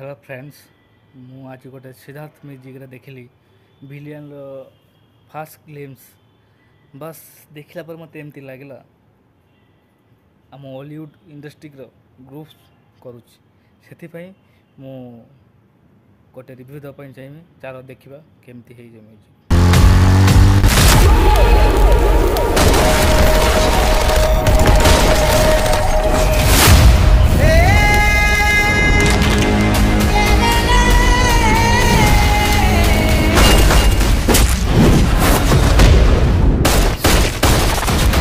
Hello friends मु आज गोटे सिद्धार्थ म्यूजिक रे देखली विलियन फास्ट ग्लिम्स बस देखला पर मत एमती लागला आम हॉलीवुड इंडस्ट्री ग्रुप्स करुच्ची से मु गोटे रिव्यू देवाई चाहिए चार देखा केमती है music.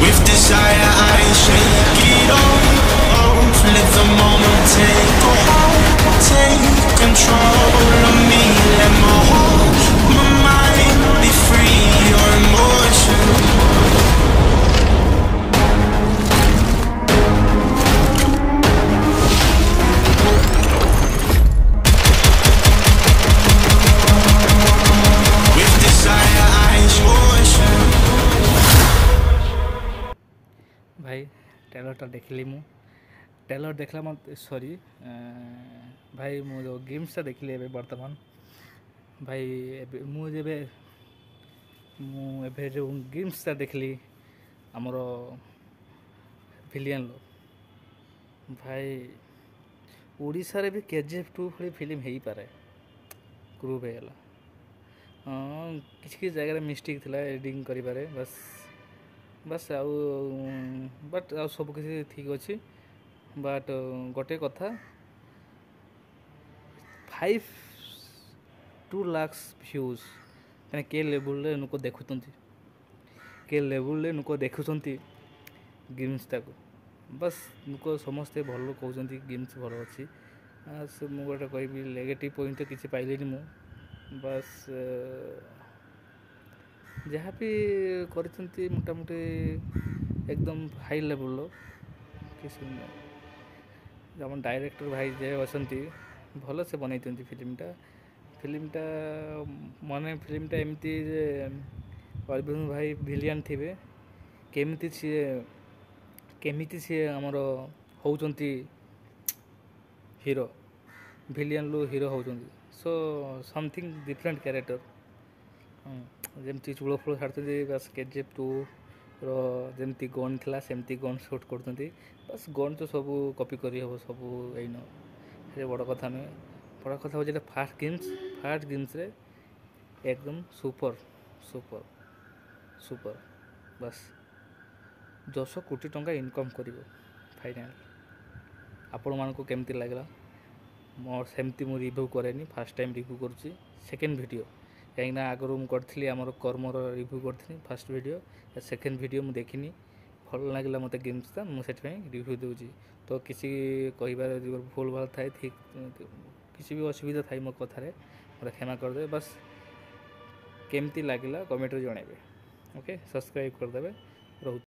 With desire, I shake it off. Let the moment take control of me. Let my mind be free. Your emotion. With desire, I ocean. भाई ट्रेलर देखली मु ट्रेलर देखला मत सॉरी भाई मु जो गेम्सटा देखली एबे वर्तमान भाई एबे मु जेबे मु एबे जो गेम्सटा देखली हमर विलियन लो भाई ओडिसा रे भी केजीएफ 2 भली फिल्म हेई पारे ग्रुप हेला किसी जगह रे मिस्टेक थिला एडिटिंग करि पारे बस आउ बट आउ सब किसी ठीक अच्छी बट गोटे कथा 5-2 लाख व्यूज मैंने के लेवल नुक देखुं के लेवल नुक देखुं गेम्सटा को बस नुक समस्ते भल कहते गेम्स भल अच्छी से मुझे गोटे कह नेगेटिव पॉइंट तो किसी पाइली मु बस जहाँ भी करती मोटामोटी एकदम हाई लेवल किसी आम डायरेक्टर भाई जे अच्छा भल से बनई फिल्मटा मन फिल्मटा एमती अरविंद भाई विलियन थे केमिति सी आमर होउचंती हीरो विलियन लो हीरो होउचंती सो समथिंग डिफरेंट कैरेक्टर जमती चूड़ फूल छाड़ती बस केजीएफ 2 रमती गन थी सेमती गन सुट कर बस गन तो सब कॉपी करी हम सब ये बड़ कथा नुहे बड़ कथा हूँ फास्ट गेम्स रे एकदम सुपर सुपर सुपर बस 10 कोटी टंका इनकम कर फाइनाल आपण मानक केमती लगला मोर सेमती मु रिव्यू करेनी फास्ट टाइम रिव्यू करुच्ची सेकेंड वीडियो कहीं आगु करी आमर कर्मर रिव्यू करी फास्ट वीडियो सेकेंड वीडियो मुझे देखनी भल लगे मत गेम्सटा मुझे रिव्यू दूसरी तो किसी कह भूल भाल थाए ठीक किसी भी असुविधा थाई मो कथार मतलब क्षमा करदे बस केमती लगला कमेंट जनइबे ओके सब्सक्राइब करदे रोज।